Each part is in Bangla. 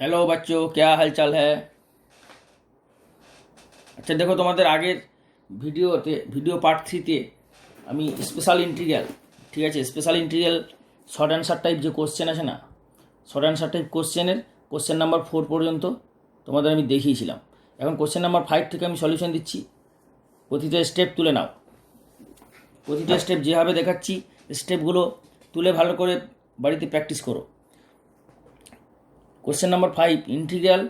हेलो बच्चों, क्या हाल चाल है। আচ্ছা দেখো, তোমাদের আগের ভিডিও পার্ট 3তে আমি স্পেশাল ইন্টিগ্রাল, ঠিক আছে, special integral short answer type যে কোশ্চেন আছে না, short answer type question number 4 পর্যন্ত তোমাদের আমি দেখিয়েছিলাম। এখন কোশ্চেন নাম্বার 5 থেকে আমি সলিউশন দিচ্ছি। প্রতিটা স্টেপ তুলে নাও, প্রতিটা স্টেপ যেভাবে দেখাচ্ছি স্টেপগুলো তুলে ভালো করে বাড়িতে প্র্যাকটিস করো। Question number 5, integral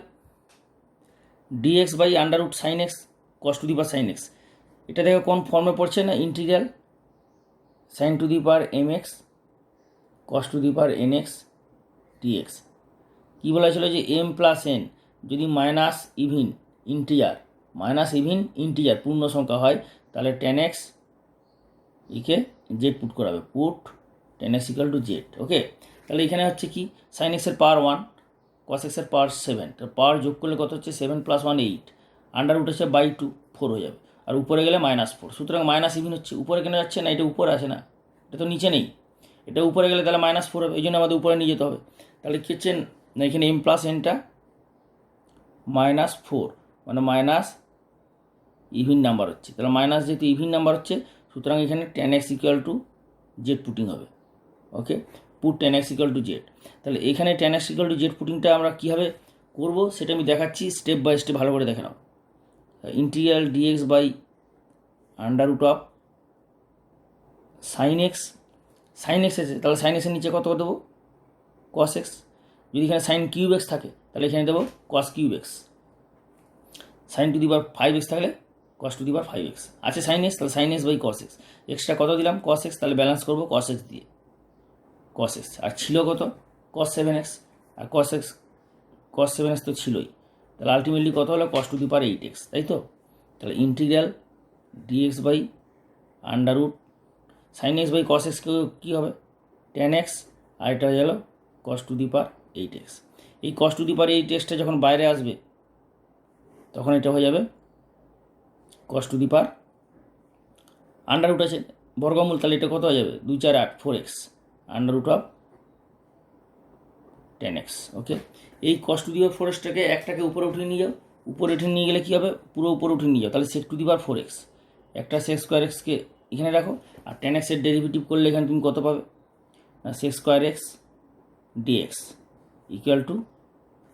dx by under root sine x cos to the power sine x. এটা দেখো কোন ফর্মে পড়ছে না, integral sine to the power m x cos to the power n x dx. কী বলা ছিল যে এম প্লাস এন যদি মাইনাস ইভিন ইন্টিজার পূর্ণ সংখ্যা হয় তাহলে টেন এক্স একে জেড পুট করাবে, put tan x equal to z. Okay, তাহলে এখানে হচ্ছে কি সাইন এক্সের পাওয়ার 1, কস এক্সের পাওয়ার 7, তো পাওয়ার যোগ করলে কত হচ্ছে 7 + 1 8, আন্ডার রুট হচ্ছে বাই 2 4 হয়ে যাবে, আর উপরে গেলে -4। সুতরাং মাইনাস ইভিন হচ্ছে, উপরে কেন যাচ্ছে না, এটা উপরে আছে না, এটা তো নিচে নেই, এটা উপরে গেলে তাহলে -4 হবে, এই জন্য আমাদের উপরে নিয়ে যেতে হবে। তাহলে কী হচ্ছে না, এখানে এম প্লাস এনটা -4 মানে মাইনাস ইভিন নাম্বার হচ্ছে, তাহলে মাইনাস যেহেতু ইভিন নাম্বার হচ্ছে সুতরাং এখানে tan x equal to z putting হবে। Okay, put tan x equal to z. তাহলে এখানে tan x equal to z পুটিংটা আমরা কীভাবে করব সেটা আমি দেখাচ্ছি স্টেপ বাই স্টেপ, ভালো করে দেখে নাও। Integral dx by under root of sine x আছে, তাহলে সাইন এক্সের নিচে কত দেবো কস এক্স, যদি এখানে সাইন কিউব এক্স থাকে তাহলে এখানে দেবো cos cube x, sine to the power 5x থাকলে cos to the power 5x আছে সাইন এক্স, তাহলে sine x by cos x, extra কত দিলাম কস এক্স, তাহলে ব্যালেন্স করবো কস এক্স দিয়ে, কস এক্স আর ছিল কত কস 7x, আর কস 7x তো ছিলই, তাহলে আলটিমেটলি কত হলো কস টু দি পাওয়ার 8x, তাই তো। তাহলে integral dx by under root sine x by cos x কী হবে 10x, আর এটা হয়ে গেল কস টু দি পাওয়ার 8x। এই কস টু দি পাওয়ার 8xটা যখন বাইরে আসবে তখন এটা হয়ে যাবে cos to the power under root আছে বর্গমূল, তাহলে এটা কত হয়ে যাবে 2 4 8 4x under root of 10x। ওকে, এই কস টু দি পাওয়ার 4xটাকে একটাকে উপরে উঠিয়ে নিয়ে যাও, উপরে উঠে নিয়ে গেলে কী হবে পুরো উপরে উঠে নিয়ে যাও, তাহলে সেক টু দি পাওয়ার 4x, একটা সেক স্কোয়ার এক্সকে এখানে রাখো, আর 10xের ডেরিভেটিভ করলে এখানে তুমি কত পাবে না sec square x dx equal to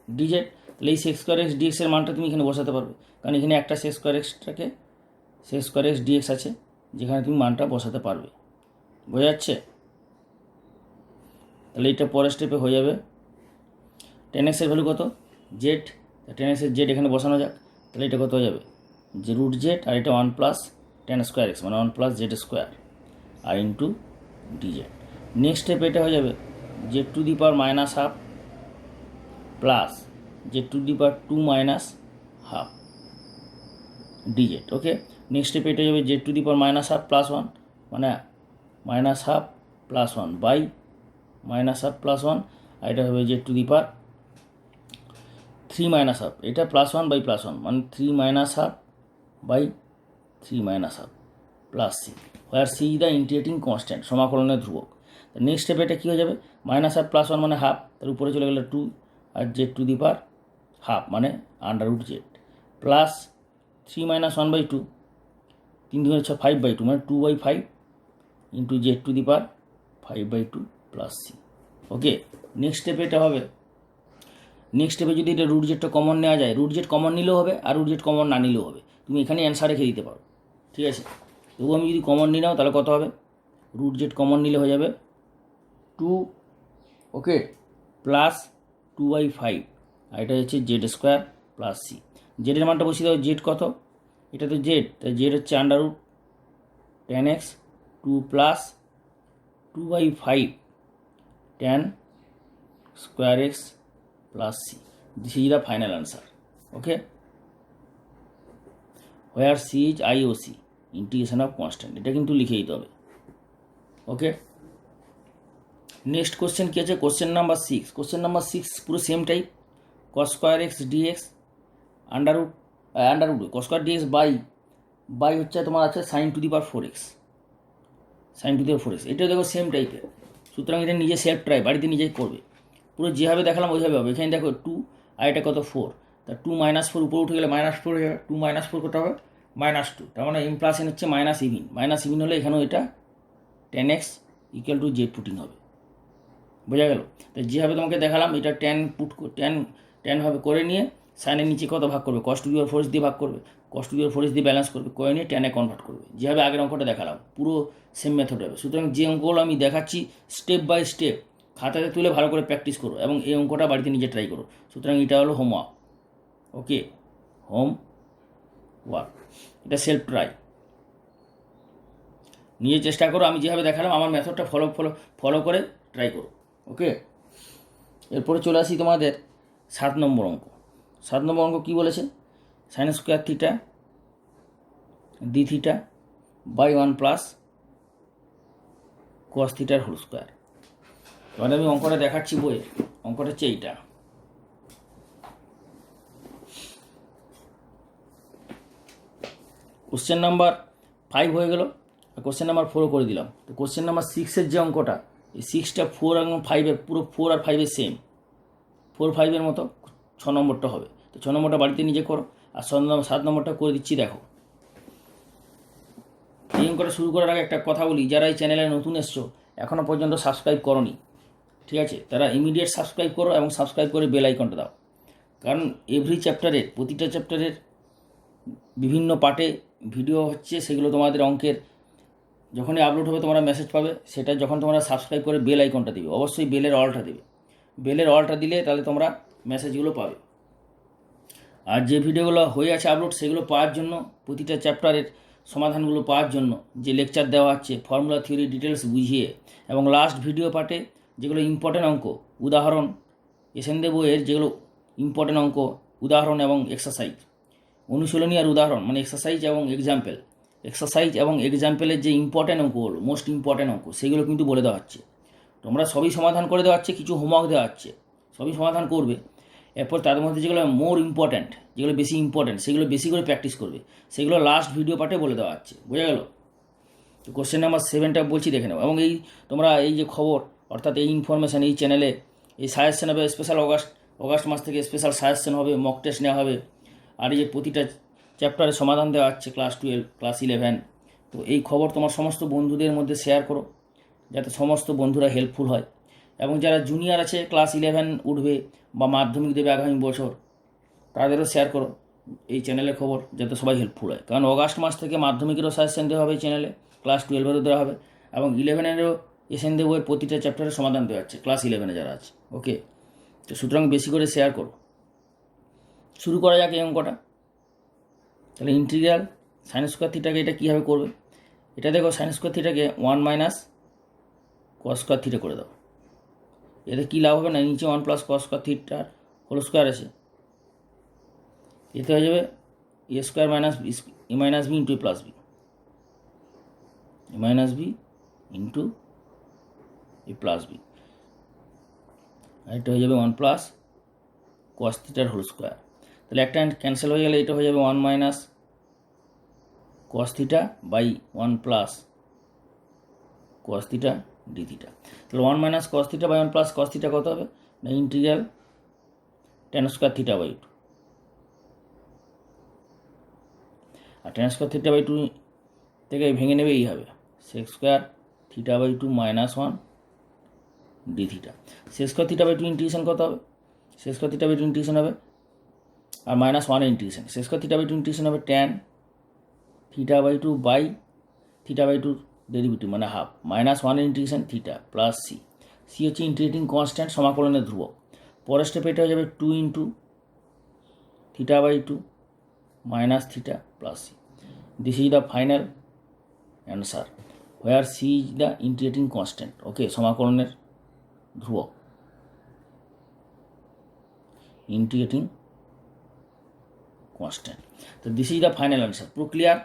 dz. তাহলে এই সেক্স স্কোয়ার এক্স ডিএক্সের মানটা তুমি এখানে বসাতে পারবে, কারণ এখানে একটা সেক্স স্কোয়ার এক্স ডিএক্স আছে যেখানে তুমি মানটা বসাতে পারবে, বোঝা যাচ্ছে। তাহলে এটা পরের স্টেপে হয়ে যাবে 10x এর ভ্যালু কত জেড, 10x এর জেড এখানে বসানো যাক, তাহলে এটা কত হয়ে যাবে যে রুট জেড, আর এটা 1 + 10 স্কোয়ার এক্স মানে 1 + জেড স্কোয়ার আর ইন্টু ডিজেড। নেক্সট স্টেপ এটা হয়ে যাবে z to the power -12 plus z to the power 2 - ½ DZ. Okay, next step এটা যাবে জেড টু দি পাওয়ার -12 + 1 মানে -12 + 1 বাই -12 + 1, আর এটা হবে জেড টু দি পাওয়ার 3 - ½ এটা +1 বাই +1 মানে 3 - ½ by 3 - ½ plus c, where c the integrating constant সমাকলনের ধ্রুবক। নেক্সট স্টেপে এটা কী হয়ে যাবে -12 + 1 মানে ½ তার উপরে চলে গেলে 2, আর জেড টু দি পাওয়ার ½ মানে আন্ডার রুট জেড প্লাস 3 - 1/2, 3 2 6 5/2 মানে 2/5 into z to the power 5/2 plus c. Okay, next স্টেপে এটা হবে, নেক্সট স্টেপে যদি এটা রুট জেডটা কমন নেওয়া যায়, রুট জেড কমন নিলেও হবে আর রুট জেড কমন না নিলেও হবে, তুমি এখানে অ্যান্সার রেখে দিতে পারো, ঠিক আছে। তবু আমি যদি কমন নিয়ে নাও তাহলে কত হবে রুট জেড কমন নিলে হয়ে যাবে 2, ওকে, প্লাস 2/5, আর এটা হচ্ছে জেড স্কোয়ার প্লাস সি। জেডের মানটা বসিয়ে দাও, জেড কত, এটা তো জেড, তাই জেড হচ্ছে under root 10x 2 plus 2/5 10 square x plus C, this is the final answer. Okay, where C is IOC integration of constant, এটা কিন্তু লিখে দিতে হবে। ওকে, নেক্সট কোশ্চেন কী আছে কোশ্চেন নাম্বার 6, কোশ্চেন নাম্বার 6 পুরো same type, cos square x dx under root cos square dx by হচ্ছে তোমার আছে sine to the power 4x, sine to the power 4x, এটাও দেখো সেম টাইপের, সুতরাং এটা নিজে সেলফ ট্রাই বাড়িতে নিজেই করবে, পুরো যেভাবে দেখালাম ওইভাবে হবে। এখানে দেখো 2 আর এটা কত 4, তা 2 - 4 উপরে উঠে গেলে -4 হয়ে যাবে, 2 - 4 কত হবে -2, তার মানে m + n হচ্ছে -ইভিন হলে এখানেও এটা tan x = z পুটিং হবে। বোঝা গেল? তো যেভাবে তোমাকে দেখালাম এটা ট্যান ভাবে করে নিয়ে সাইনের নিচে কত ভাগ করবে, cos টু দি পাওয়ার 4 দিয়ে ভাগ করবে, cos টু দি পাওয়ার 4 দিয়ে ব্যালেন্স করবে, করে নিয়ে ট্যানে কনভার্ট করবে, যেভাবে আগের অঙ্কটা দেখালাম পুরো সেম মেথড হবে। সুতরাং যে অঙ্কগুলো আমি দেখাচ্ছি স্টেপ বাই স্টেপ খাতাতে তুলে ভালো করে প্র্যাকটিস করো এবং এই অঙ্কটা বাড়িতে নিজে ট্রাই করো। সুতরাং এটা হলো হোমওয়ার্ক। ওকে, হোম ওয়ার্ক, এটা সেলফ ট্রাই, নিজে চেষ্টা করো। আমি যেভাবে দেখালাম আমার মেথডটা ফলো করে ট্রাই করো। ওকে, এরপরে চলে আসি তোমাদের 7 নম্বর অঙ্ক। 7 নম্বর অঙ্ক কী বলেছে, sin square theta d theta by 1 + cos থিটার হোল স্কোয়ার। এবার আমি অঙ্কটা দেখাচ্ছি বইয়ে, অঙ্কটা হচ্ছে এইটা। কোশ্চেন নাম্বার 5 হয়ে গেল আর কোশ্চেন নাম্বার 4 করে দিলাম। তো কোশ্চেন নাম্বার 6-এর যে অঙ্কটা, এই 6টা 4 এবং 5-এর পুরো 4 আর 5-এর সেম, 4, 5-এর মতো 6 নম্বরটা হবে। তো 6 নম্বরটা বাড়িতে নিজে করো আর 7 নম্বরটা করে দিচ্ছি। দেখো, এই অঙ্কটা শুরু করার আগে একটা কথা বলি, যারা এই চ্যানেলে নতুন এসছো এখনও পর্যন্ত সাবস্ক্রাইব করোনি, ঠিক আছে, তারা ইমিডিয়েট সাবস্ক্রাইব করো এবং সাবস্ক্রাইব করে বেল আইকনটা দাও। কারণ এভরি চ্যাপ্টারের, প্রতিটা চ্যাপ্টারের বিভিন্ন পার্টে ভিডিও হচ্ছে, সেগুলো তোমাদের অঙ্কের যখনই আপলোড হবে তোমরা মেসেজ পাবে। সেটা যখন তোমরা সাবস্ক্রাইব করে বেল আইকনটা দিবে, অবশ্যই বেলের অলটা দেবে, বেলের অলটা দিলে তাহলে তোমরা মেসেজগুলো পাবে। আর যে ভিডিওগুলো হয়ে আছে আপলোড সেগুলো পাওয়ার জন্য, প্রতিটা চ্যাপ্টারের সমাধানগুলো পাওয়ার জন্য যে লেকচার দেওয়া হচ্ছে ফর্মুলা থিওরি ডিটেলস বুঝিয়ে, এবং লাস্ট ভিডিও পার্টে যেগুলো ইম্পর্টেন্ট অঙ্ক, উদাহরণ, এসএনদে বইয়ের যেগুলো ইম্পর্টেন্ট অঙ্ক, উদাহরণ এবং এক্সারসাইজ, অনুশীলনী আর উদাহরণ মানে এক্সারসাইজ এবং এক্সাম্পলের যে ইম্পর্টেন্ট অঙ্কগুলো, মোস্ট ইম্পর্টেন্ট অঙ্ক, সেগুলো কিন্তু বলে দেওয়া হচ্ছে। তোমরা সবই সমাধান করে দেওয়া হচ্ছে, কিছু হোমওয়ার্ক দেওয়া হচ্ছে, সবই সমাধান করবে। এরপর তাদের মধ্যে যেগুলো মোর ইম্পর্ট্যান্ট, যেগুলো বেশি ইম্পর্ট্যান্ট, সেগুলো বেশি করে প্র্যাকটিস করবে, সেগুলো লাস্ট ভিডিও পার্টে বলে দেওয়া হচ্ছে। বোঝা গেল? তো কোশ্চেন নাম্বার 7টা বলছি, দেখে নাও। এবং এই তোমরা এই যে খবর, অর্থাৎ এই ইনফরমেশান, এই চ্যানেলে এই সাজেশন হবে স্পেশাল, অগাস্ট মাস থেকে স্পেশাল সাজেশন হবে, মক টেস্ট নেওয়া হবে, আর এই যে প্রতিটা চ্যাপ্টারে সমাধান দেওয়া হচ্ছে ক্লাস 12, ক্লাস 11। তো এই খবর তোমার সমস্ত বন্ধুদের মধ্যে শেয়ার করো, যাতে সমস্ত বন্ধুরা হেল্পফুল হয়। এবং যারা জুনিয়র আছে, ক্লাস 11 উঠবে বা মাধ্যমিক দেবে আগামী বছর, তাদেরও শেয়ার করো এই চ্যানেলের খবর, যাতে সবাই হেল্পফুল হয়। কারণ অগাস্ট মাস থেকে মাধ্যমিকেরও সাজেশন দেওয়া হবে এই চ্যানেলে, ক্লাস 12-এরও দেওয়া হবে, এবং 11-এরও এসএনদে বইয়ের প্রতিটা চ্যাপ্টারের সমাধান দেওয়া হচ্ছে ক্লাস 11-এ যারা আছে। ওকে, তো সুতরাং বেশি করে শেয়ার করো। শুরু করা যাক এই অঙ্কটা। তাহলে ইন্টিগ্রাল সাইন স্কোয়ার থিটাকে এটা কীভাবে করবে, এটা দেখো, সাইন স্কোয়ার থিটাকে 1 - cos স্কোয়ার থিটা করে দাও। এতে কী লাভ হবে না, নিচে 1 + cos স্কোয়ার থিটার হোল স্কোয়ার আছে, এতে হয়ে যাবে a square - b into a + b, into a + b, আর এটা হয়ে যাবে 1 + cos থিটার হোল স্কোয়ার। তাহলে একটা ক্যান্সেল হয়ে গেলে এটা হয়ে যাবে 1 - cos theta by 1 + cos theta d theta. তাহলে 1 - cos theta by 1 + cos theta কত হবে না, integral tan square theta by 2, আর tan স্কোয়ার থিটা বাই 2 থেকে ভেঙে নেবে এই হবে sec square theta by 2 - 1 d theta. sec square theta by 2 integration কত হবে, sec square theta by 2 integration হবে, আর -1 integration, sec square theta by 2 integration হবে tan theta by 2 by theta by 2 derivative মানে half, -1 integration theta plus c হচ্ছে ইন্টিগ্রেটিং কনস্ট্যান্ট, সমাকলনের ধ্রুবক। পরের স্টেপে এটা হয়ে যাবে 2 into theta by 2 minus theta plus C. This is the final answer, where C is the integrating constant. Okay, সমাকলনের ধ্রুবক, ইন্টিগ্রেটিং কনস্ট্যান্ট। তো this is the final answer. পুরো ক্লিয়ার?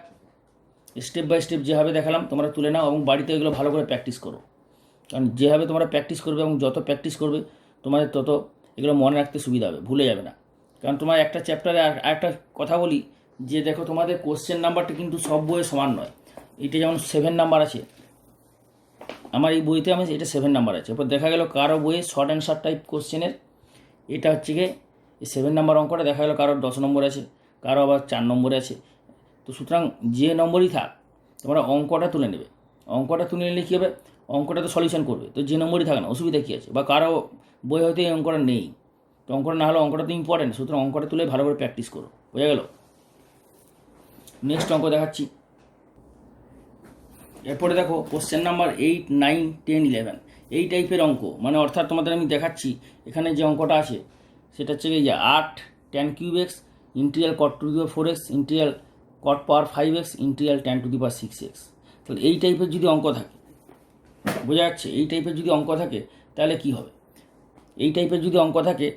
স্টেপ বাই স্টেপ যেভাবে দেখালাম তোমরা তুলে নাও এবং বাড়িতে এগুলো ভালো করে প্র্যাকটিস করো। কারণ যেভাবে তোমরা প্র্যাকটিস করবে এবং যত প্র্যাকটিস করবে তোমাদের তত এগুলো মনে রাখতে সুবিধা হবে, ভুলে যাবে না। কারণ তোমার একটা চ্যাপ্টারে একটা কথা বলি যে দেখো, তোমাদের কোশ্চেন নাম্বারটা কিন্তু সব বইয়ে সমান নয়। এটা যেমন 7 নাম্বার আছে, আমার এই বইতে এটা 7 নাম্বার আছে। এরপর দেখা গেল কারো বইয়ে শর্ট অ্যান্সার টাইপ কোশ্চেনের এটা হচ্ছে গিয়ে এই 7 নাম্বার অঙ্কটা দেখা গেলো কারোর 10 নম্বর আছে, কারো আবার 4 নম্বরে আছে। তো সুতরাং যে নম্বরই থাক তোমরা অঙ্কটা তুলে নেবে। অঙ্কটা তুলে নিলে কী হবে, অঙ্কটা তো সলিউশন করবে, তো যে নম্বরই থাকে না অসুবিধা কী আছে, বা কারো বই হয়তো এই অঙ্কটা নেই, তো অঙ্কটা না হলে অঙ্কটা তো ইম্পর্টেন্ট, সুতরাং অঙ্কটা তুলে ভালো করে প্র্যাকটিস করো। বোঝা গেল? নেক্সট অঙ্ক দেখাচ্ছি। এরপরে দেখো কোশ্চেন নাম্বার 8, 9, 10, 11 এই টাইপের অঙ্ক, মানে অর্থাৎ তোমাদের আমি দেখাচ্ছি এখানে যে অঙ্কটা আছে সেটা হচ্ছে এই যে 8 tan cube x integral cot to the power 4x integral cot power 5x integral tan to the power 6x। তাহলে এই টাইপের যদি অঙ্ক থাকে, বোঝা যাচ্ছে, এই টাইপের যদি অঙ্ক থাকে তাহলে কি হবে, এই টাইপের যদি অঙ্ক থাকে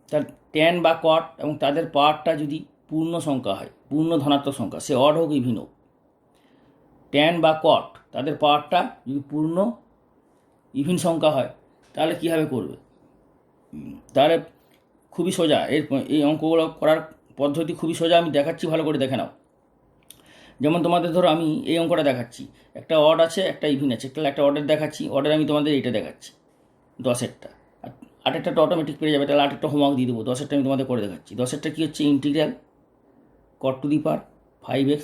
তাহলে ট্যান বা কট এবং তাদের পাওয়ারটা যদি পূর্ণ সংখ্যা হয়, পূর্ণ ধনাত্মক সংখ্যা, সে অড হোক ইভিন হোক, ট্যান বা কট তাদের পাওয়ারটা যদি পূর্ণ ইভিন সংখ্যা হয় তাহলে কীভাবে করবে, তাহলে খুবই সোজা। এই অঙ্কগুলো করার পদ্ধতি খুবই সোজা, আমি দেখাচ্ছি, ভালো করে দেখে নাও। যেমন তোমাদের ধরো আমি এই অঙ্কটা দেখাচ্ছি, একটা অড আছে একটা ইভিন আছে, একটা অর্ডার দেখাচ্ছি, অর্ডার আমি তোমাদের এইটা দেখাচ্ছি 10-এরটা, আর 8-এরটা তো অটোমেটিক পেয়ে যাবে, তাহলে 8-এরটা হোমওয়ার্ক দিয়ে দেবো। 10-এরটা আমি তোমাদের করে দেখাচ্ছি। 10-এরটা কী হচ্ছে, integral cot to the power 5x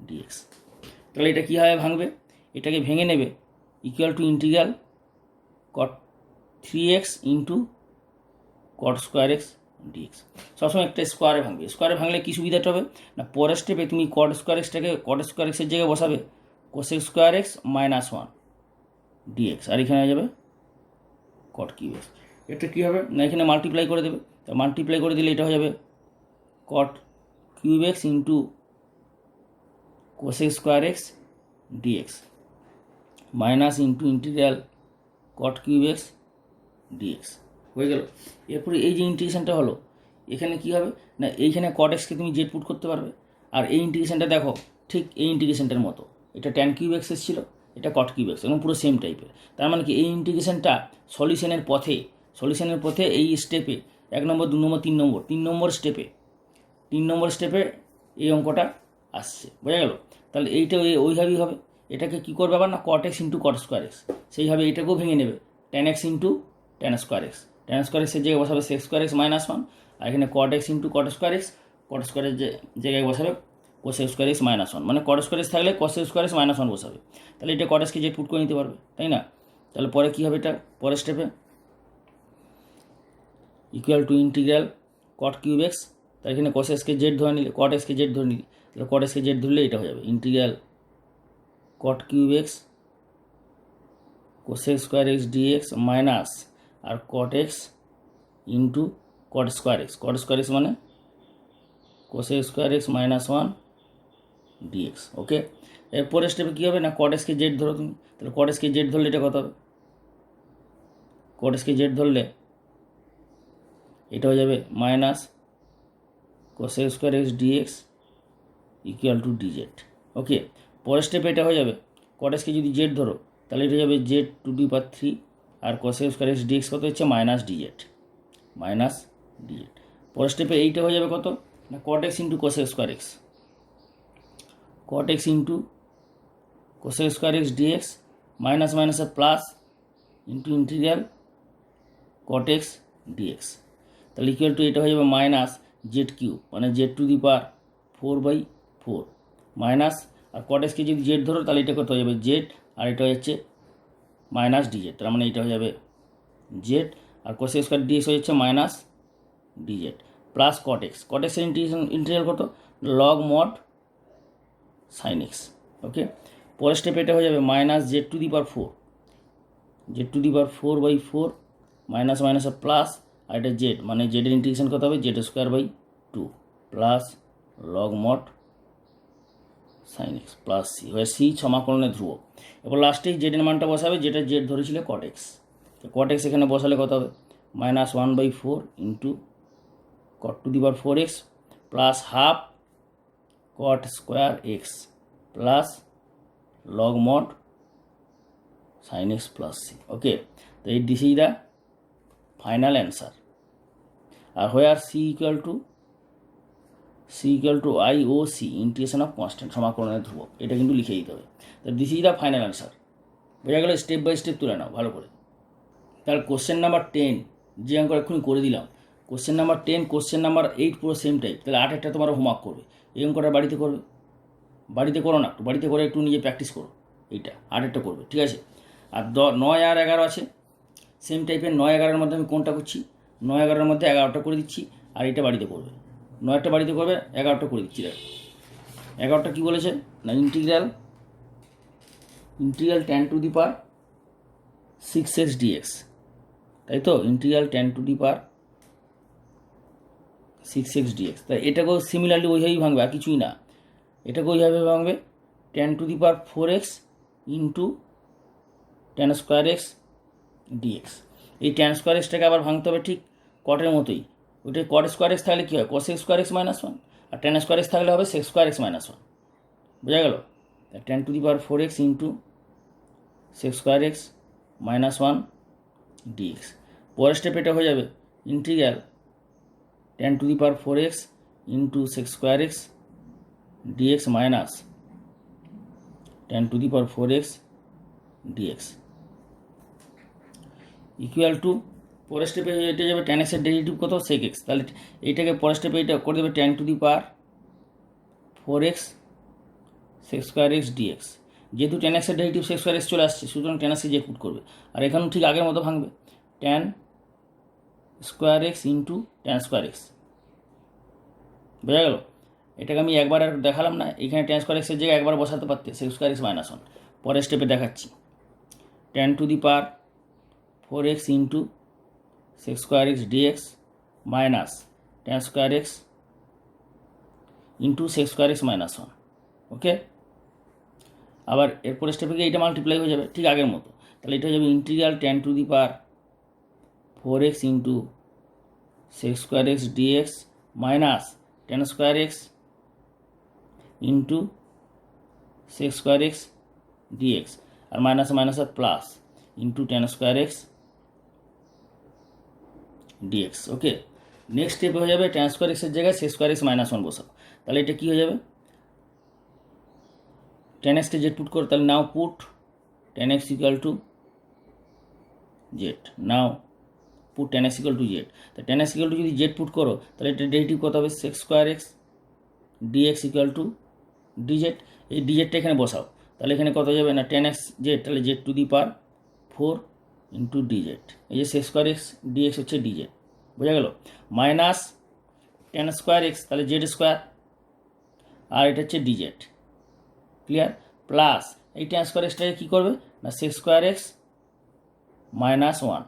dx। তাহলে এটা কীভাবে ভাঙবে, এটাকে ভেঙে নেবে equal to integral cot 3x into cot square x dx. সবসময় একটা স্কোয়ারে ভাঙবে। স্কোয়ারে ভাঙলে কী সুবিধাটা হবে না, পরের স্টেপে তুমি cot স্কোয়ার এক্সটাকে cot স্কোয়ার এক্সের জায়গায় বসাবে cosec square x minus 1 dx, আর এখানে হয়ে যাবে cot কিউব এক্স। এটা কী হবে না, এখানে মাল্টিপ্লাই করে দেবে, তা মাল্টিপ্লাই করে দিলে এটা হয়ে যাবে cot cube x into cosec square x dx minus into integral cot cube x dx হয়ে গেল। এরপরে এই যে ইন্টিগ্রেশনটা হলো, এখানে কী হবে না, এইখানে cot এক্সকে তুমি জেড পুট করতে পারবে, আর এই ইন্টিগ্রেশনটা দেখো ঠিক এই ইন্টিগ্রেশনটার মতো, এটা tan কিউব এক্স ছিল, এটা cot কিউব এক্স, এবং পুরো সেম টাইপের। তার মানে কি এই ইন্টিগ্রেশনটা সলিউশনের পথে এই স্টেপে 1 নম্বর 2 নম্বর 3 নম্বর স্টেপে এই অঙ্কটা আসছে। বোঝা গেল? তাহলে এইটা ওইভাবেই হবে। এটাকে কী করবে আবার না, cot x into cot square x, সেইভাবে এটাকেও ভেঙে নেবে tan x into tan square x, tan square এক্সের জায়গায় বসাবে sec স্কোয়ার এক্স মাইনাস 1, আর এখানে cot x into cot square x, cot স্কোয়ারের জায়গায় বসাবে cosec স্কোয়ার এক্স মাইনাস 1, মানে cot স্কোয়ার এক্স থাকলে cosec স্কোয়ার এক্স মাইনাস 1 বসাবে। তাহলে এটা cot xকে জেড পুট করে নিতে পারবে, তাই না? তাহলে পরে কী হবে, এটা পরের স্টেপে equal to integral cot cube x, তার এখানে cos এক্সকে জেড ধরে নিলে, cot এক্সকে জেড ধরে নিলে, তাহলে cot এক্সকে জেড ধরলে এটা হয়ে যাবে integral cot cube x cosec square x dx minus আর cot x into cot square x মানে cosec square x minus 1 dx. Okay, এরপরের স্টেপে কী হবে না, cot এক্সকে জেড ধরো তুমি, তাহলে cot এক্সকে জেড ধরলে এটা কত হবে, cot এক্সকে জেড ধরলে এটা হয়ে যাবে minus cosec square x dx equal to dz. Okay, পরের স্টেপে এটা হয়ে যাবে cot এক্সকে যদি জেড ধরো তাহলে এটা হয়ে যাবে জেড টু দি পাওয়ার 3, আর cosec স্কোয়ার এক্স ডিএক্স কত হচ্ছে মাইনাস ডিজেড। পরের স্টেপে এইটা হয়ে যাবে কত না, cot x into cosec square x, cot x into cosec square x dx minus মাইনাসে plus into integral cot x dx. তাহলে ইকুয়াল টু এটা হয়ে যাবে মাইনাস জেড কিউব, মানে z to the power 4/4 minus, আর cot এক্সকে যদি জেড ধরো তাহলে এটা কত হয়ে যাবে জেড, আর এটা হচ্ছে মাইনাস ডিজেড, তার মানে এটা হয়ে যাবে জেড, আর cosec স্কোয়ার ডিএক্স হয়ে যাচ্ছে মাইনাস ডিজেড প্লাস cot এক্সের ইন্টিগ্রাল কত, log mod sine x. Okay, পরের স্টেপে এটা হয়ে যাবে minus z to the power 4/4 minus মাইনাসে প্লাস, আর এটা জেড, মানে জেডের ইন্টিগ্রেশন কত হবে z square by 2 plus log mod sine x plus c, হয়ে সি সমাকলনের ধ্রুবক। এবার লাস্টেই জেডের মানটা বসাবে, যেটা জেড ধরেছিল cot এক্স, cot এক্স এখানে বসালে কত হবে minus 1/4 into cot to the power 4x plus half cot square x plus log mod sine x plus c. Okay, তো এই this is the final answer. আর where c equal to I O C integration of constant, সমাকলনের ধ্রুবক, এটা কিন্তু লিখে দিতে হবে। তো this is the final answer. বোঝা গেল? স্টেপ বাই স্টেপ তুলে নাও ভালো করে। তাহলে কোশ্চেন নাম্বার 10 যে অঙ্ক এক্ষুনি করে দিলাম, কোশ্চেন নাম্বার 10, কোশ্চেন নাম্বার 8 পুরো সেম টাইপ। তাহলে 8 তোমার হোমওয়ার্ক করবে, এই অঙ্কটা বাড়িতে করবে, বাড়িতে করো না, বাড়িতে করে একটু নিজে প্র্যাকটিস করো, এইটা 8 করবে, ঠিক আছে। আর 9 আর 11 আছে সেম টাইপের। 9, 11-এর মধ্যে আমি কোনটা করছি, 9, 11-এর মধ্যে 11টা করে দিচ্ছি, আর এটা বাড়িতে করবে, 9টা বাড়িতে করবে, 11টা করে দিচ্ছি। দেখো 11টা কী বলেছে না, integral tan to the power 6x dx, তাই তো, integral tan to the power 6x dx। তাই এটাকেও সিমিলারলি ওইভাবেই ভাঙবে, আর কিছুই না, এটাকে ওইভাবে ভাঙবে tan to the power 4x into tan square x dx। এই tan স্কোয়ার এক্সটাকে আবার ভাঙতে হবে ঠিক কটের মতোই, ওইটাই cot স্কোয়ার এক্স থাকলে কী হয়, cos স্কোয়ার এক্স মাইনাস 1, আর tan স্কোয়ার এক্স থাকলে হবে sec স্কোয়ার এক্স মাইনাস 1, বোঝা গেল। tan to the power 4x into sec square x minus 1 dx। পরের স্টেপ এটা হয়ে যাবে integral tan to the power 4x into sec square x dx minus tan to the power 4x dx equal two, পরের স্টেপে এটা যাবে tan x এর ডেরিভেটিভ কত, sec x। তাহলে এইটাকে পরের স্টেপে এটা করে দেবে tan to the power 4x sec square x dx। যেহেতু tan x এর ডেরিভেটিভ sec স্কোয়ার এক্স চলে আসছে, সুতরাং tan x কে পুট করবে, আর এখানেও ঠিক আগের মতো ভাঙবে tan square x into tan square x, বোঝা গেল। এটাকে আমি একবার আর দেখালাম না, এখানে tan স্কোয়ার এক্সের জায়গায় একবার বসাতে পারতে sec স্কোয়ার এক্স মাইনাস 1। পরের স্টেপে দেখাচ্ছি tan to the power 4x into sec square x dx minus tan square x into sec square x minus 1, ওকে। আবার এরপরের স্টেপে গিয়ে এটা মাল্টিপ্লাই হয়ে যাবে ঠিক আগের মতো। তাহলে এটা হয়ে যাবে integral tan to the power 4x into sec square x dx minus tan square x into sec square x dx, আর মাইনাস মাইনাস আর plus into tan square x dx, okay. Next step হয়ে যাবে tan স্কোয়ার এক্সের জায়গায় sec স্কোয়ার এক্স মাইনাস 1 বসাবো। তাহলে এটা কী হয়ে যাবে, tan x কে জেড পুট করো, তাহলে now put tan x equal to z, now put tan x equal to z. তো tan x ইকুয়াল টু যদি জেড পুট করো, তাহলে এটা ডেরিভেটিভ কত হবে, sec square x dx equal to dz। এই dz-টা এখানে বসাও, তাহলে এখানে কত যাবে না tan x জেড, তাহলে Z to the power 4 into dz, এই যে sec স্কোয়ার এক্স dx হচ্ছে dz, বোঝা গেল। মাইনাস tan স্কোয়ার এক্স, তাহলে জেড স্কোয়ার, আর এটা হচ্ছে dz, ক্লিয়ার। প্লাস এই tan স্কোয়ার এক্সটাকে কী করবে না sec square x minus 1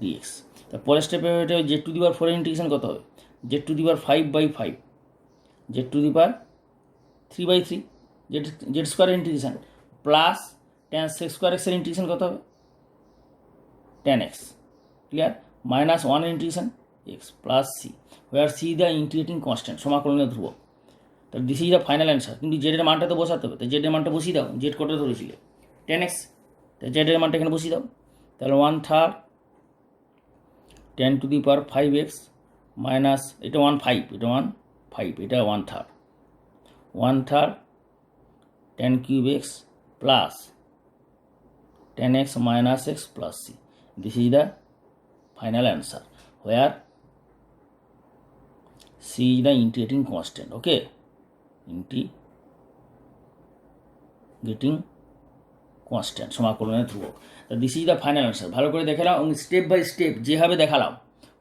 dx। তা পরের স্টেপে এটা Z to the power 4 integration কত হবে, Z to the power 5/5, Z to the power 3/3, z স্কোয়ারের integration plus tan sec square এক্সের ইন্টিগ্রেশন কত হবে tan x, clear, minus 1 integration x plus c, where c the integrating constant, সমাকলনের ধ্রুবক। তাহলে this is the final answer. কিন্তু জেডের মানটা তো বসাতে হবে, তো জেডের মানটা বসিয়ে দাও, জেড কত ধরেছিলে tan x, তাই জেডের মানটা এখানে বসিয়ে দাও। তাহলে 1/3 tan to the power 5x minus, এটা 1/5, এটা 1/5, এটা 1/3 tan cube x plus tan x minus x plus c. This is the final answer where c is the integrating constant. Okay, integrating constant সমাকলনের ধ্রুবক। তো this is the final answer. ভালো করে দেখে নাও, স্টেপ বাই স্টেপ যেভাবে দেখালাম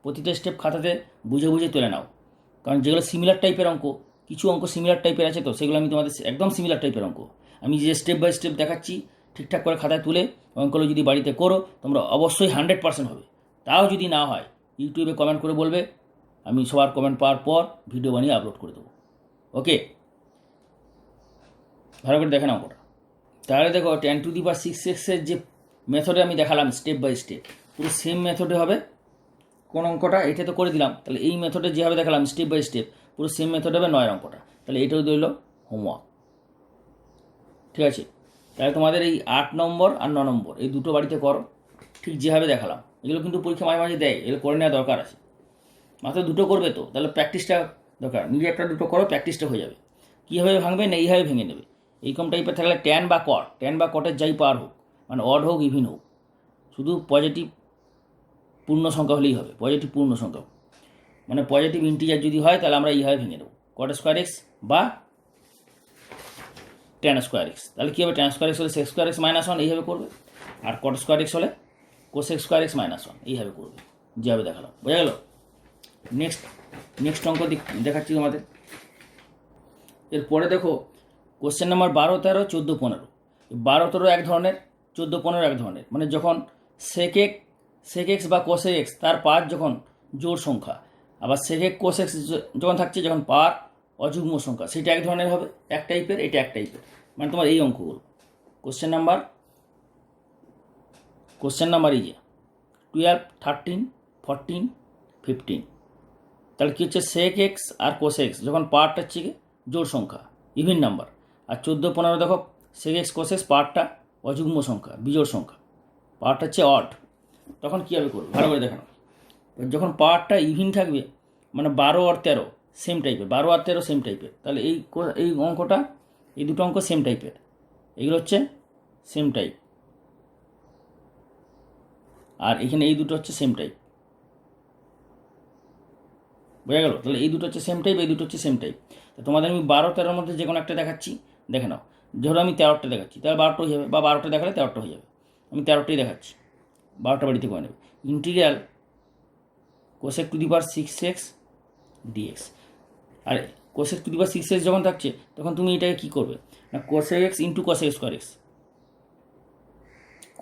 প্রতিটা স্টেপ খাতাতে বুঝে বুঝে তুলে নাও, কারণ যেগুলো সিমিলার টাইপের অঙ্ক, কিছু অঙ্ক সিমিলার টাইপের আছে, তো সেগুলো আমি তোমাদের একদম সিমিলার টাইপের অঙ্ক আমি যে স্টেপ বাই স্টেপ দেখাচ্ছি ঠিকঠাক করে খাতায় তুলে অঙ্কগুলো যদি বাড়িতে করো তোমরা অবশ্যই 100% হবে। তাও যদি না হয় ইউটিউবে কমেন্ট করে বলবে, আমি সবার কমেন্ট পাওয়ার পর ভিডিও বানিয়ে আপলোড করে দেবো। ওকে, ভালো করে দেখে নাও অঙ্কটা। তাহলে দেখো tan to the power 6x এর যে মেথডে আমি দেখালাম স্টেপ বাই স্টেপ, পুরো সেম মেথডে হবে। কোন অঙ্কটা এটা তো করে দিলাম, তাহলে এই মেথডে যেভাবে দেখালাম স্টেপ বাই স্টেপ পুরো সেম মেথড হবে 9 অঙ্কটা। তাহলে এটাও দিল হোমওয়ার্ক, ঠিক আছে। তাহলে তোমাদের এই 8 নম্বর আর 9 নম্বর এই দুটো বাড়িতে করো, ঠিক যেভাবে দেখালাম। এগুলো কিন্তু পরীক্ষা মাঝে মাঝে দেয়, এগুলো করে নেওয়া দরকার আছে। মাত্র দুটো করবে তো, তাহলে প্র্যাকটিসটা দরকার। নিজে একটা দুটো করো, প্র্যাকটিসটা হয়ে যাবে। কীভাবে ভাঙবে না এইভাবে ভেঙে নেবে। এইরকম টাইপের থাকলে ট্যান বা কটের যাই পাওয়ার হোক, মানে অড হোক ইভিন হোক, শুধু পজিটিভ পূর্ণ সংখ্যা হলেই হবে, পজিটিভ পূর্ণ সংখ্যা, মানে পজিটিভ ইন্টিজার যদি হয় তাহলে আমরা এইভাবে ভেঙে দেবো, কট স্কোয়ার এক্স বা ট্যান স্কোয়ার এক্স। তাহলে কী হবে, ট্যান স্কোয়ার এক্স হলে sex square x minus one এইভাবে করবে, আর কট স্কোয়ার এক্স হলে cosec square x minus one এইভাবে করবে, যেভাবে দেখালাম। বোঝা গেল? নেক্সট অঙ্ক দেখাচ্ছি তোমাদের। এরপরে দেখো কোশ্চেন নাম্বার 12, 13, 14, 15। 12, 13 এক ধরনের, 14, 15 এক ধরনের, মানে যখন সেক এক্স বা কোসেক এক্স তার পাওয়ার যখন জোড় সংখ্যা, আবার সেক এক্স কোস এক্স যখন থাকছে যখন পাওয়ার অযুগ্ম সংখ্যা, সেটা এক ধরনের হবে, এক টাইপের, এটা এক টাইপের। মানে তোমার এই অঙ্কগুলো কোশ্চেন নাম্বার এই যে 12, 13, 14, 15। তাহলে কী হচ্ছে, সেক এক্স আর কোস এক্স যখন পাওয়ারটা হচ্ছে কি জোড় সংখ্যা, ইভিন নাম্বার, আর 14, 15 দেখো সেক এক্স কোস এক্স পাওয়ারটা অযুগ্ম সংখ্যা, বিজোড় সংখ্যা, পাওয়ারটা হচ্ছে অড। তখন কীভাবে করবে ভালো করে দেখানো, যখন পাওয়ারটা ইভিন থাকবে, মানে 12 আর 13 সেম টাইপের, 12 আর 13 সেম টাইপের, তাহলে এই অঙ্কটা, এই দুটো অঙ্ক সেম টাইপের, এগুলো হচ্ছে সেম টাইপ, আর এখানে এই দুটো হচ্ছে সেম টাইপ। বোঝা গেল? তাহলে এই দুটো হচ্ছে সেম টাইপ, এই দুটো হচ্ছে সেম টাইপ। তো তোমাদের আমি 12, 13 মধ্যে যে কোনো একটা দেখাচ্ছি, দেখে নাও। ধরো আমি 13টা দেখাচ্ছি, তাহলে 12টা হয়ে যাবে, বা 12টা দেখালে 13টা হয়ে যাবে। আমি 13টাই দেখাচ্ছি, 12টা বাড়িতে করে নেবে। Integral cosec to the power 6x dx। আর cosec to the power 6x যখন থাকছে তখন তুমি এটাকে কী করবে না, cosec x into cosec square x,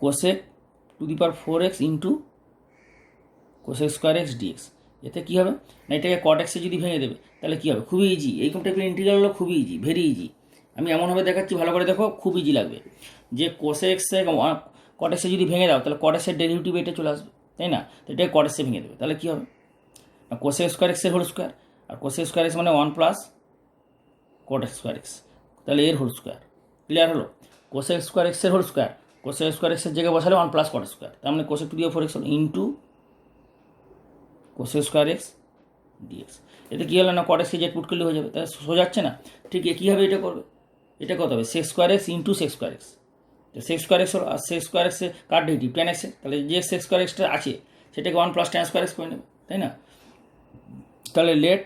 cosec to the power 4x into cosec square x dx. এতে কী হবে না, এটাকে কট এক্সে যদি ভেঙে দেবে তাহলে কী হবে, খুবই ইজি। এইরকম টাইপের ইন্টিগ্রাল হলো খুবই ইজি, ভেরি ইজি। আমি এমনভাবে দেখাচ্ছি, ভালো করে দেখো, খুব ইজি লাগবে। যে কোসেক এক্সে কট এক্সে যদি ভেঙে দাও তাহলে কট এক্সের ডেরিভেটিভ এটা চলে আসবে, তাই না? তো এটাকে কট এক্সে ভেঙে দেবে, তাহলে কী হবে না, কোসেক স্কোয়ার এক্সের হোল স্কোয়ার, আর কোসেক স্কোয়ার এক্স মানে 1 প্লাস কট স্কোয়ার এক্স, তাহলে এর হোল স্কোয়ার। ক্লিয়ার হলো? কোসেক স্কোয়ার এক্সের হোল স্কোয়ার, কোসেক স্কোয়ার এক্সের জায়গায় বসালে 1 প্লাস কট স্কোয়ার, তার মানে cosec to the power 4x হলো into cosec square x dx. এতে কী হলো না, কট এক্সকে জেড পুট করলে হয়ে যাবে, তাহলে সোজাচ্ছে না? ঠিক কীভাবে এটা করবে, এটা কত হবে, sex square x into sec square x. তো সেক্স স্কোয়ার এক্স হলো, আর সেক্স স্কোয়ার এক্সে কার ডেরিভেটিভ, ট্যান এক্সে, তাহলে যে সেক্স স্কোয়ার এক্সটা আছে সেটাকে 1 প্লাস ট্যান স্কোয়ার এক্স করে নেবে, তাই না? তাহলে লেট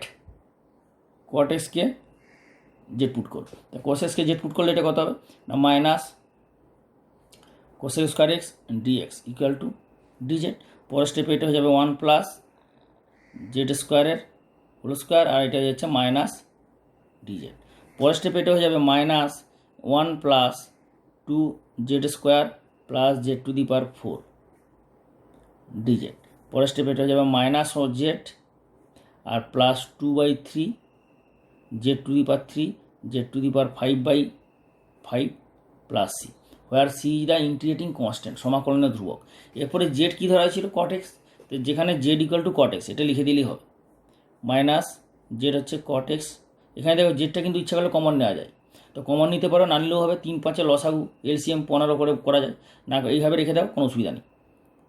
কট এক্সকে জেড পুট করবে, তা কোস এক্সকে জেড পুট করলে এটা কত হবে না, minus cosec square x dx equal to dz. পরের স্টেপে এটা হয়ে যাবে 1 প্লাস জেড স্কোয়ারের হোল স্কোয়ার, আর এটা হচ্ছে মাইনাস ডিজেড। পরের স্টেপে এটা হয়ে যাবে minus 1 plus 2 z square plus z to the power 4 ডিজেড। পরের স্টেপে এটা হয়ে যাবে মাইনাস ও জেড আর plus 2/3 z to the power 3 z to the power 5/5 plus c, where C is the integrating constant, সমাকলনের ধ্রুবক। এরপরে জেড কী ধরা হয়েছিল, কট এক্স, তো যেখানে Z equal to cot x এটা লিখে দিলেই হবে, মাইনাস জেড হচ্ছে কট এক্স। এখানে দেখো জেডটা কিন্তু ইচ্ছা করলে কমন নেওয়া যায়, তো কমন নিতে পারো, না নিলেও হবে। 3 5 লসাগু, এলসিএম 15 করে করা যায়, না এইভাবে রেখে দাও, কোনো অসুবিধা নেই,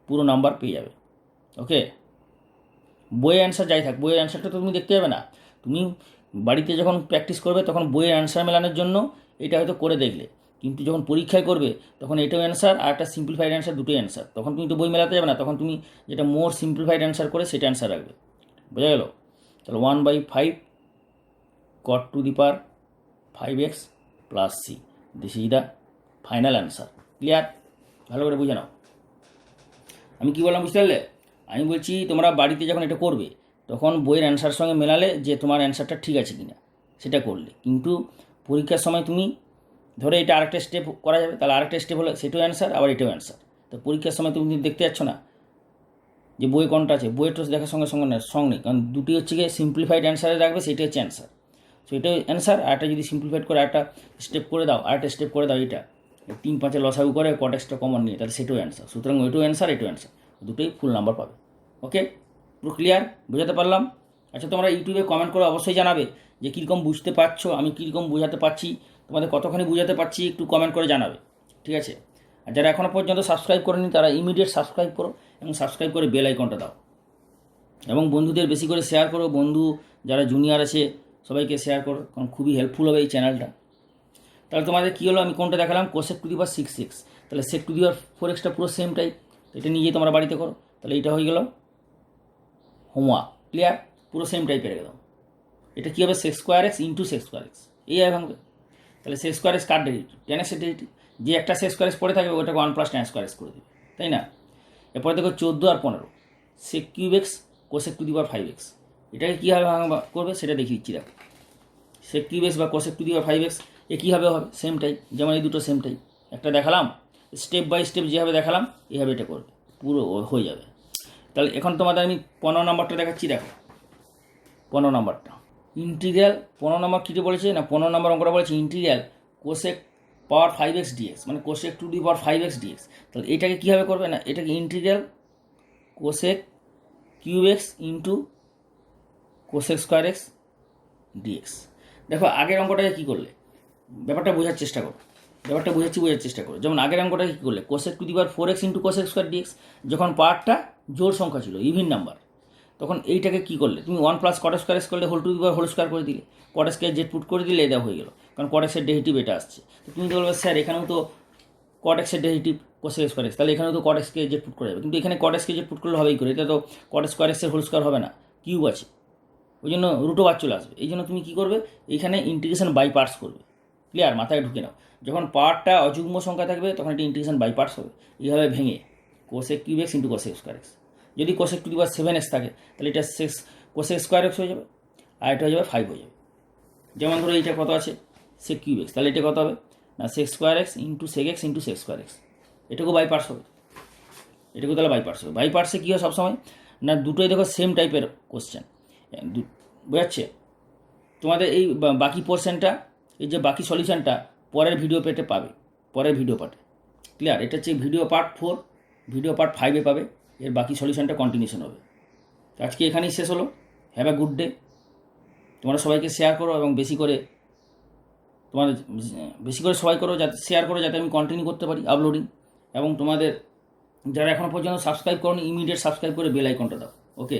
পুরো নাম্বার পেয়ে যাবে। ওকে, বইয়ের অ্যান্সার যাই থাক, বইয়ের অ্যান্সারটা তো তুমি দেখতে যাবে না, তুমি বাড়িতে যখন প্র্যাকটিস করবে তখন বইয়ের অ্যান্সার মেলানোর জন্য এটা হয়তো করে দেখলে, কিন্তু যখন পরীক্ষায় করবে তখন এটাও অ্যান্সার আর একটা সিম্পলিফাইড অ্যান্সার, দুটোই অ্যান্সার। তখন তুমি তো বই মেলাতে যাবে না, তখন তুমি যেটা মোর সিম্পলিফাইড অ্যান্সার করে সেটা অ্যান্সার রাখবে। বোঝা গেল? তাহলে 1/5 cot to the power 5x plus C, this is the final answer. Clear? ভালো করে বুঝে নাও। আমি কী বললাম বুঝতে পারলে? আমি বলছি তোমরা বাড়িতে যখন এটা করবে তখন বইয়ের অ্যান্সারের সঙ্গে মেলালে যে তোমার অ্যান্সারটা ঠিক আছে কিনা সেটা করলে, কিন্তু পরীক্ষার সময় তুমি ধরে এটা আরেকটা স্টেপ করা যাবে, তাহলে আরেকটা স্টেপ হলো সেটাও অ্যান্সার আবার এটাও অ্যান্সার। তো পরীক্ষার সময় তুমি দেখতে যাচ্ছ না যে বই কোনটা আছে, বইয়ের তো দেখার সঙ্গে সঙ্গে নেই, কারণ দুটি হচ্ছে গিয়ে সিম্পলিফাইড অ্যান্সারে রাখবে, সেটা হচ্ছে অ্যান্সার। সো এটাও অ্যান্সার, আর একটা যদি সিম্পলিফাইড করে একটা স্টেপ করে দাও, আরেকটা স্টেপ করে দাও, এটা 3 5 লসাগু করে কট এক্সটা কমন নিয়ে, তাহলে সেটাও অ্যান্সার। সুতরাং ওইটাও অ্যান্সার, এটাও অ্যান্সার, দুটোই ফুল নাম্বার পাবে। ওকে, পুরো ক্লিয়ার? বোঝাতে পারলাম? আচ্ছা, তোমরা ইউটিউবে কমেন্ট করে অবশ্যই জানাবে যে কীরকম বুঝতে পারছো, আমি কীরকম বোঝাতে পারছি, তোমাদের কতখানি বোঝাতে পারছি, একটু কমেন্ট করে জানাবে, ঠিক আছে? আর যারা এখনও পর্যন্ত সাবস্ক্রাইব করেনি তারা ইমিডিয়েট সাবস্ক্রাইব করো, এবং সাবস্ক্রাইব করে বেল আইকনটা দাও, এবং বন্ধুদের বেশি করে শেয়ার করো। বন্ধু যারা জুনিয়র আছে সবাইকে শেয়ার করো, কারণ খুবই হেল্পফুল হবে এই চ্যানেলটা। তাহলে তোমাদের কী হলো, আমি কোনটা দেখালাম, cosec to the power 6x, তাহলে সেক টু দি পাওয়ার 4x পুরো সেম টাইপ, এটা নিয়ে তোমরা বাড়িতে করো, তাহলে এটা হয়ে গেল হোমওয়ার্ক, ক্লিয়ার? পুরো সেম টাইপের একদম। এটা কী হবে, sex square x into sec square x, এইভাবে ভাঙবে। তাহলে সেক্স স্কোয়ার এক্স কার ডেরিভেটিভ? টেন এক্সের ডেরিভেটিভ। যে একটা সেক্স স্কোয়ার এক্স পড়ে থাকবে ওটাকে 1 প্লাস টেন স্কোয়ার এক্স করে দেবে, তাই না? এরপরে দেখো 14 আর 15, sec cube x cosec to the power 5x, এটাকে কীভাবে ভাঙা করবে সেটা দেখিয়ে দিচ্ছি। দেখো সেক কিউব এক্স বা cosec to the power 5x এ কীভাবে হবে, সেম টাইপ, যেমন এই দুটো সেম টাইপ। একটা দেখালাম, স্টেপ বাই স্টেপ যেভাবে দেখালাম এইভাবে এটা করবে, পুরো হয়ে যাবে। তাহলে এখন তোমাদের আমি 15 নম্বরটা দেখাচ্ছি। দেখো 15 নম্বরটা ইন্টিগ্রাল, 15 নম্বর কীটা বলেছে না, 15 নম্বর অঙ্কটা বলেছে integral cosec power 5x dx, মানে cosec to the power 5x dx. তাহলে এটাকে কীভাবে করবে না, এটাকে integral cosec cube x into cosec square x dx. দেখো আগের অঙ্কটাকে কী করলে, ব্যাপারটা বোঝার চেষ্টা করো, ব্যাপারটা বোঝার চেষ্টা করো। যেমন আগের অঙ্কটাকে কী করলে, cosec to the power 4x into cosec square dx, যখন পাওয়ারটা জোর সংখ্যা ছিল, ইভিন নাম্বার, তখন এইটাকে কী করলে তুমি 1 প্লাস কট স্কোয়ার এক্স করলে whole to the power whole square করে দিলে, কট স্কোয়ার জেড পুট করে দিলে এটা হয়ে গেল, কারণ কট এক্সের ডেরিভেটিভ এটা আসছে। তো তুমি তো বলবে স্যার এখানেও তো কট এক্সের ডেরিভেটিভ কোসেক স্কোয়ার এক্স, তাহলে এখানেও তো কট এক্সকে জেড পুট করা যাবে, কিন্তু এখানে কট এক্সকে জেড পুট করলে হবেই করে, এটা তো কট স্কোয়ার এক্সের হোল স্কোয়ার হবে না, কিউব আছে, ওই জন্য রুটো বার চলে আসবে। এই জন্য তুমি কী করবে, এইখানে ইন্টিগ্রেশন বাই পার্টস করবে, ক্লিয়ার? মাথায় ঢুকে নাও, যখন পাওয়ারটা অযুগ্ম সংখ্যা থাকবে তখন এটা ইন্টিগ্রেশন বাই পার্টস হবে, এইভাবে ভেঙে cosec cube x into cosec square x. যদি cosec to the power 7x থাকে তাহলে এটা কোসেক স্কোয়ার এক্স হয়ে যাবে, আর এটা হয়ে যাবে 5 হয়ে যাবে। যেমন ধরো এইটা কত আছে, সেক কিউব এক্স, তাহলে এটা কত হবে না, sec square x into sec x into sec square x, এটাকেও বাই পার্টস হবে, এটাকেও তাহলে বাই পার্টস হবে। বাই পার্টসে কী হয় সবসময় না, দুটোই দেখো সেম টাইপের কোশ্চেন, বোঝাচ্ছে তোমাদের। এই বাকি পোর্শনটা, এই যে বাকি সলিউশনটা পরের ভিডিও পেটে পাবে, পরের ভিডিও পার্টে, ক্লিয়ার? এটা হচ্ছে ভিডিও পার্ট 4, ভিডিও পার্ট 5-এ পাবে, এর বাকি সলিউশনটা কন্টিনিউশন হবে। আজকে এখানেই শেষ হলো। Have a good day. তোমরা সবাইকে শেয়ার করো এবং বেশি করে সবাই করো, যাতে শেয়ার করো, যাতে আমি কন্টিনিউ করতে পারি আপলোডিং। এবং তোমাদের যারা এখনও পর্যন্ত সাবস্ক্রাইব করোনি ইমিডিয়েট সাবস্ক্রাইব করে বেল আইকনটা দাও। ওকে।